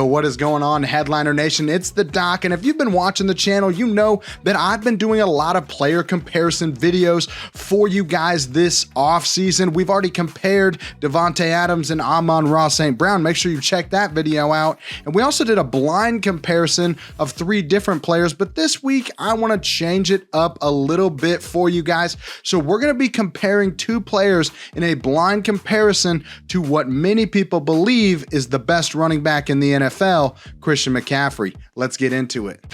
Yo, what is going on, Headliner Nation? It's the Doc, and if you've been watching the channel, you know that I've been doing a lot of player comparison videos for you guys this offseason. We've already compared Devontae Adams and Amon-Ra St. Brown. Make sure you check that video out. And we also did a blind comparison of 3 different players, but this week I want to change it up a little bit for you guys. So we're going to be comparing 2 players in a blind comparison to what many people believe is the best running back in the NFL, Christian McCaffrey. Let's get into it.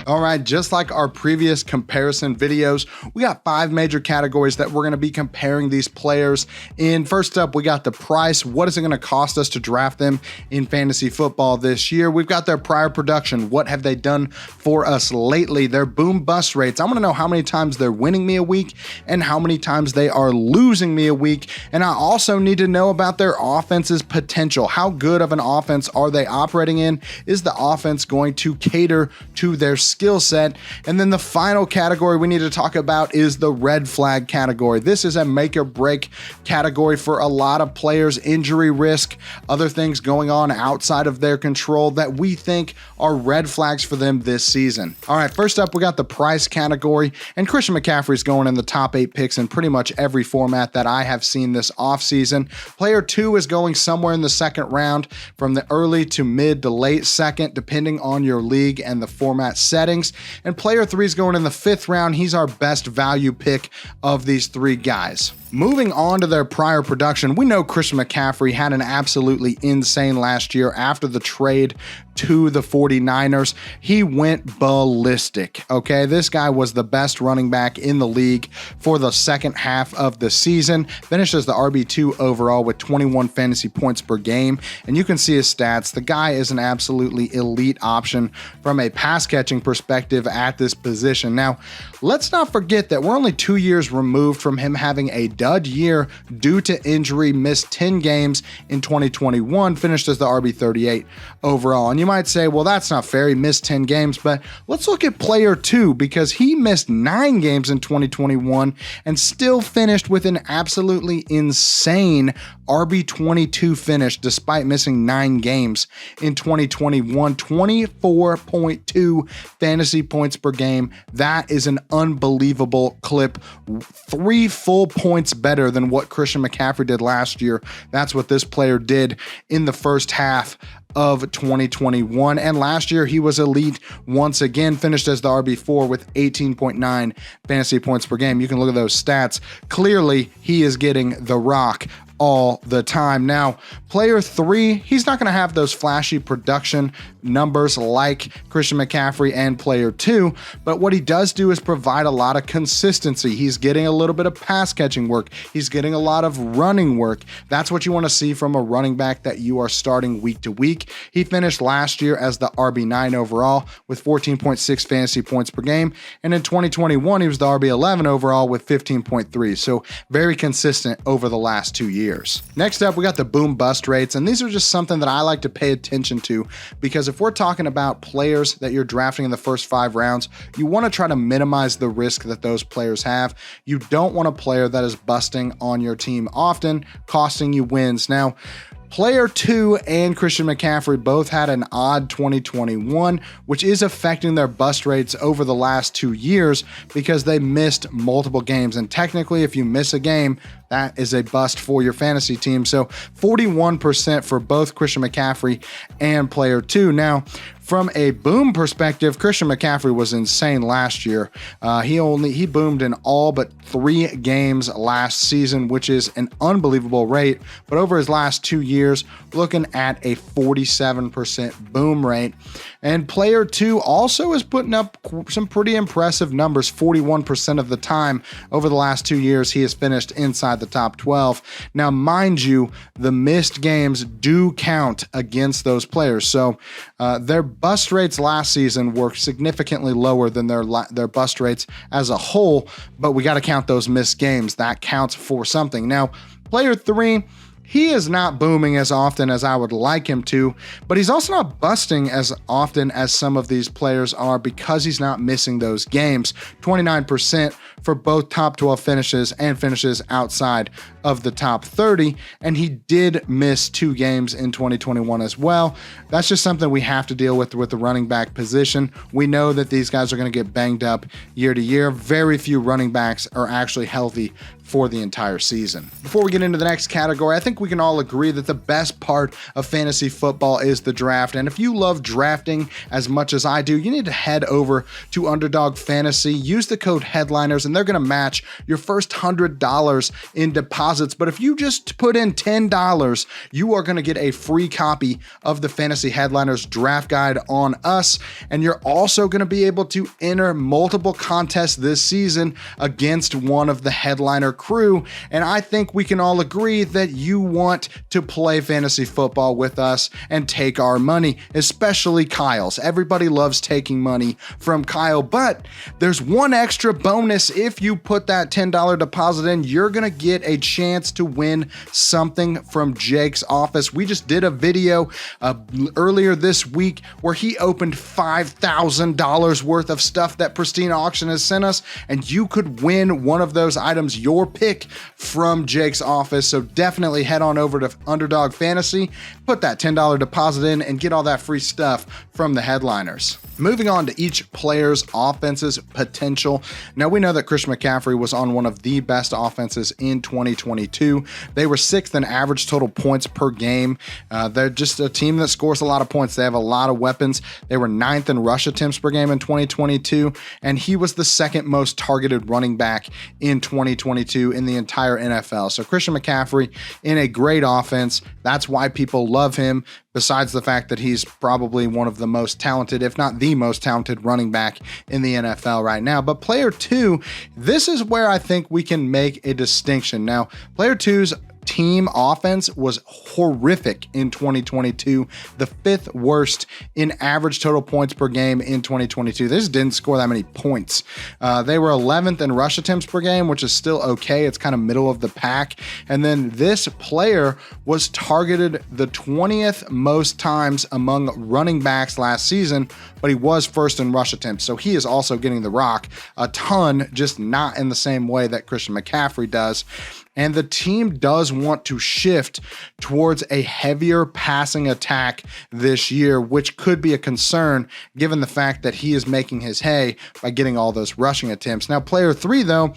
All right, just like our previous comparison videos, we got 5 major categories that we're going to be comparing these players in. First up, we got the price. What is it going to cost us to draft them in fantasy football this year? We've got their prior production. What have they done for us lately? Their boom bust rates. I want to know how many times they're winning me a week and how many times they are losing me a week. And I also need to know about their offense's potential. How good of an offense are they operating in? Is the offense going to cater to their skill set? And then the final category we need to talk about is the red flag category. This is a make or break category for a lot of players, injury risk, other things going on outside of their control that we think are red flags for them this season. All right, first up, we got the price category, and Christian McCaffrey is going in the top 8 picks in pretty much every format that I have seen this offseason. Player 2 is going somewhere in the second round, from the early to mid to late second, depending on your league and the format setting. And player 3 is going in the 5th round. He's our best value pick of these 3 guys. Moving on to their prior production, we know Christian McCaffrey had an absolutely insane last year after the trade to the 49ers. He went ballistic, okay? This guy was the best running back in the league for the second half of the season. Finished as the RB2 overall with 21 fantasy points per game. And you can see his stats. The guy is an absolutely elite option from a pass catching perspective at this position. Now, let's not forget that we're only 2 years removed from him having a dud year due to injury, missed 10 games in 2021, finished as the RB38 overall. And you might say, well, that's not fair. He missed 10 games, but let's look at player 2 because he missed 9 games in 2021 and still finished with an absolutely insane RB22 finish despite missing 9 games in 2021, 24.2 fantasy points per game. That is an unbelievable clip. 3 full points better than what Christian McCaffrey did last year. That's what this player did in the first half of 2021. And last year he was elite once again, finished as the RB4 with 18.9 fantasy points per game. You can look at those stats. Clearly he is getting the rock all the time. Now, player 3, he's not going to have those flashy production numbers like Christian McCaffrey and player 2, but what he does do is provide a lot of consistency. He's getting a little bit of pass catching work. He's getting a lot of running work. That's what you want to see from a running back that you are starting week to week. He finished last year as the RB9 overall with 14.6 fantasy points per game, and in 2021 he was the RB11 overall with 15.3. So very consistent over the last 2 years. Next up, we got the boom bust rates, and these are just something that I like to pay attention to because if we're talking about players that you're drafting in the first 5 rounds, you want to try to minimize the risk that those players have. You don't want a player that is busting on your team often, costing you wins. Now, player 2 and Christian McCaffrey both had an odd 2021, which is affecting their bust rates over the last 2 years because they missed multiple games. And technically, if you miss a game, that is a bust for your fantasy team. So 41% for both Christian McCaffrey and player 2. Now, from a boom perspective, Christian McCaffrey was insane last year. He boomed in all but 3 games last season, which is an unbelievable rate. But over his last 2 years, looking at a 47% boom rate. And player 2 also is putting up some pretty impressive numbers. 41% of the time over the last 2 years, he has finished inside the top 12. Now, mind you, the missed games do count against those players. So their bust rates last season were significantly lower than their bust rates as a whole, but we got to count those missed games. That counts for something. Now, player 3, He is not booming as often as I would like him to, but he's also not busting as often as some of these players are because he's not missing those games. 29% for both top 12 finishes and finishes outside of the top 30, and he did miss 2 games in 2021 as well. That's just something we have to deal with the running back position. We know that these guys are going to get banged up year to year. Very few running backs are actually healthy for the entire season. Before we get into the next category, I think we can all agree that the best part of fantasy football is the draft. And if you love drafting as much as I do, you need to head over to Underdog Fantasy, use the code Headliners, and they're going to match your first $100 in deposits. But if you just put in $10, you are going to get a free copy of the Fantasy Headliners draft guide on us. And you're also going to be able to enter multiple contests this season against one of the Headliner crew. And I think we can all agree that you want to play fantasy football with us and take our money, especially Kyle's. Everybody loves taking money from Kyle, but there's one extra bonus. If you put that $10 deposit in, you're going to get a chance to win something from Jake's office. We just did a video earlier this week where he opened $5,000 worth of stuff that Pristine Auction has sent us, and you could win one of those items, your pick, from Jake's office. So definitely head on over to Underdog Fantasy, put that $10 deposit in, and get all that free stuff from the Headliners. Moving on to each player's offense's potential. Now, we know that Christian McCaffrey was on one of the best offenses in 2022. They were 6th in average total points per game. They're just a team that scores a lot of points. They have a lot of weapons. They were 9th in rush attempts per game in 2022, and he was the 2nd most targeted running back in 2022 in the entire NFL. So Christian McCaffrey in a great offense. That's why people love him, besides the fact that he's probably one of the most talented, if not the most talented running back in the NFL right now. But player 2, this is where I think we can make a distinction. Now, player 2's team offense was horrific in 2022, the 5th worst in average total points per game in 2022. They just didn't score that many points. They were 11th in rush attempts per game, which is still okay. It's kind of middle of the pack. And then this player was targeted the 20th most times among running backs last season, but he was 1st in rush attempts. So he is also getting the rock a ton, just not in the same way that Christian McCaffrey does. And the team does want to shift towards a heavier passing attack this year, which could be a concern given the fact that he is making his hay by getting all those rushing attempts. Now, player 3, though,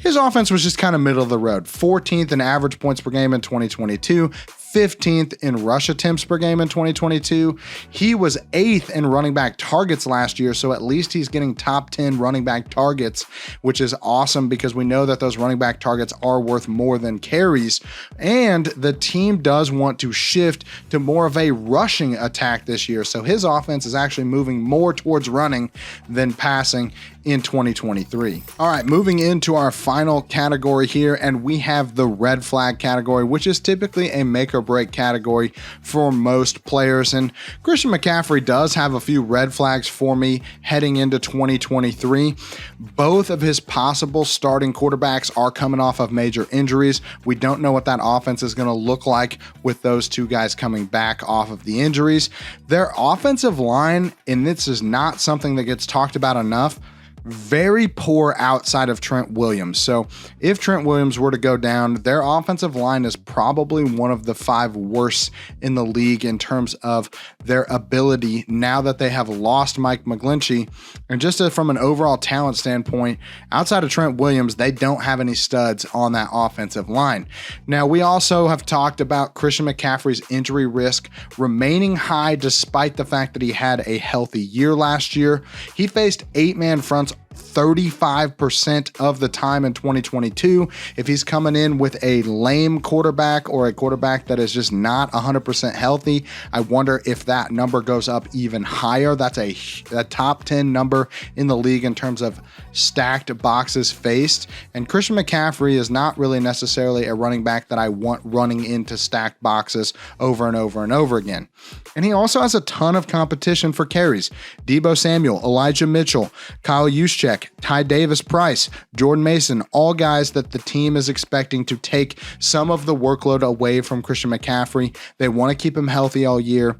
his offense was just kind of middle of the road. 14th in average points per game in 2022. 15th in rush attempts per game in 2022. He was 8th in running back targets last year, so at least he's getting top 10 running back targets, which is awesome because we know that those running back targets are worth more than carries. And the team does want to shift to more of a rushing attack this year, so his offense is actually moving more towards running than passing in 2023. All right, moving into our final category here, and we have the red flag category, which is typically a make or break category for most players. And Christian McCaffrey does have a few red flags for me heading into 2023. Both of his possible starting quarterbacks are coming off of major injuries. We don't know what that offense is going to look like with those two guys coming back off of the injuries. Their offensive line, and this is not something that gets talked about enough, very poor outside of Trent Williams. So if Trent Williams were to go down, their offensive line is probably one of the 5 worst in the league in terms of their ability now that they have lost Mike McGlinchey. And just from an overall talent standpoint, outside of Trent Williams, they don't have any studs on that offensive line. Now, we also have talked about Christian McCaffrey's injury risk remaining high despite the fact that he had a healthy year last year. He faced 8-man fronts 35% of the time in 2022. If he's coming in with a lame quarterback or a quarterback that is just not 100% healthy, I wonder if that number goes up even higher. That's a top 10 number in the league in terms of stacked boxes faced. And Christian McCaffrey is not really necessarily a running back that I want running into stacked boxes over and over and over again. And he also has a ton of competition for carries. Deebo Samuel, Elijah Mitchell, Kyle Juszczyk, back, Ty Davis-Price, Jordan Mason, all guys that the team is expecting to take some of the workload away from Christian McCaffrey. They want to keep him healthy all year.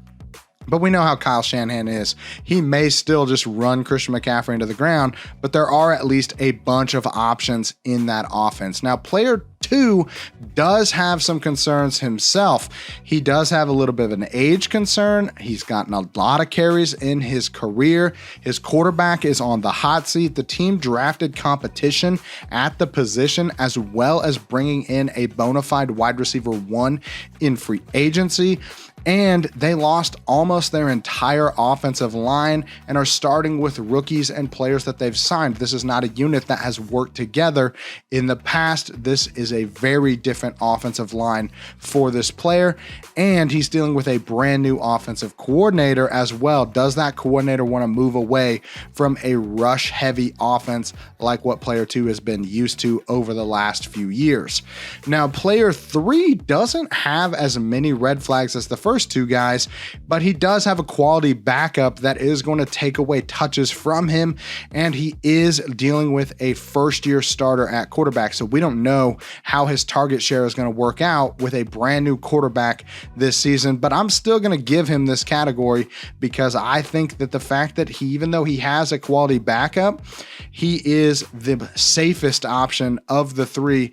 But we know how Kyle Shanahan is. He may still just run Christian McCaffrey into the ground, but there are at least a bunch of options in that offense. Now, player 2 does have some concerns himself. He does have a little bit of an age concern. He's gotten a lot of carries in his career. His quarterback is on the hot seat. The team drafted competition at the position, as well as bringing in a bona fide wide receiver 1 in free agency. And they lost almost their entire offensive line and are starting with rookies and players that they've signed. This is not a unit that has worked together in the past. This is a very different offensive line for this player, and he's dealing with a brand new offensive coordinator as well. Does that coordinator want to move away from a rush-heavy offense like what player 2 has been used to over the last few years? Now, player 3 doesn't have as many red flags as the first 2 guys, but he does have a quality backup that is going to take away touches from him, and he is dealing with a first-year starter at quarterback, so we don't know how his target share is going to work out with a brand new quarterback this season. But I'm still going to give him this category because I think that the fact that even though he has a quality backup, he is the safest option of the 3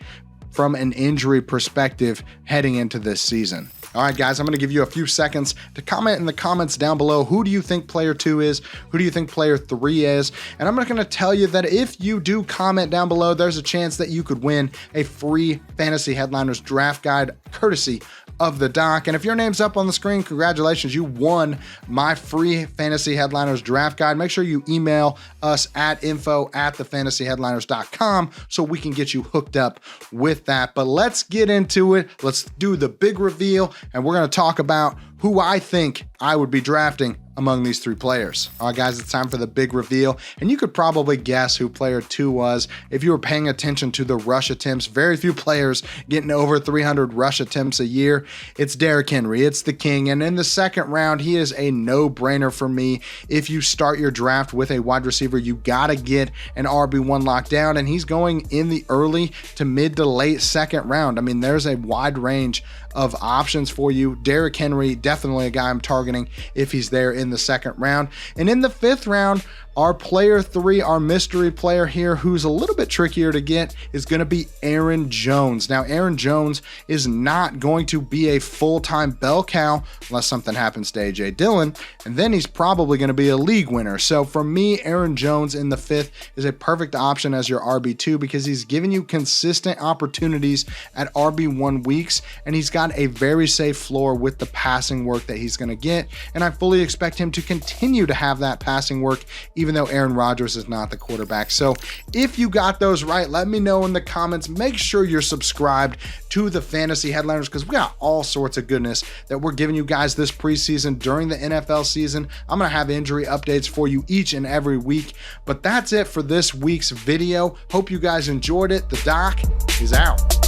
from an injury perspective heading into this season. All right, guys, I'm going to give you a few seconds to comment in the comments down below. Who do you think player 2 is? Who do you think player 3 is? And I'm not going to tell you that if you do comment down below, there's a chance that you could win a free Fantasy Headliners draft guide courtesy of the doc. And if your name's up on the screen, congratulations, you won my free Fantasy Headliners draft guide. Make sure you email us at info@thefantasyheadliners.com so we can get you hooked up with that. But let's get into it. Let's do the big reveal, and we're going to talk about who I think I would be drafting among these 3 players. All right, guys, it's time for the big reveal, and you could probably guess who player 2 was if you were paying attention to the rush attempts. Very few players getting over 300 rush attempts a year. It's Derrick Henry. It's the king, and in the second round, he is a no-brainer for me. If you start your draft with a wide receiver, you got to get an RB1 locked down, and he's going in the early to mid to late second round. I mean, there's a wide range of options for you. Derrick Henry, definitely a guy I'm targeting if he's there in the second round. And in the 5th round, our player 3, our mystery player here, who's a little bit trickier to get, is going to be Aaron Jones. Now, Aaron Jones is not going to be a full-time bell cow unless something happens to A.J. Dillon, and then he's probably going to be a league winner. So for me, Aaron Jones in the 5th is a perfect option as your RB2 because he's giving you consistent opportunities at RB1 weeks, and he's got a very safe floor with the passing work that he's going to get, and I fully expect him to continue to have that passing work even though Aaron Rodgers is not the quarterback. So if you got those right, let me know in the comments. Make sure you're subscribed to the Fantasy Headliners because we got all sorts of goodness that we're giving you guys this preseason during the NFL season. I'm going to have injury updates for you each and every week, but that's it for this week's video. Hope you guys enjoyed it. The doc is out.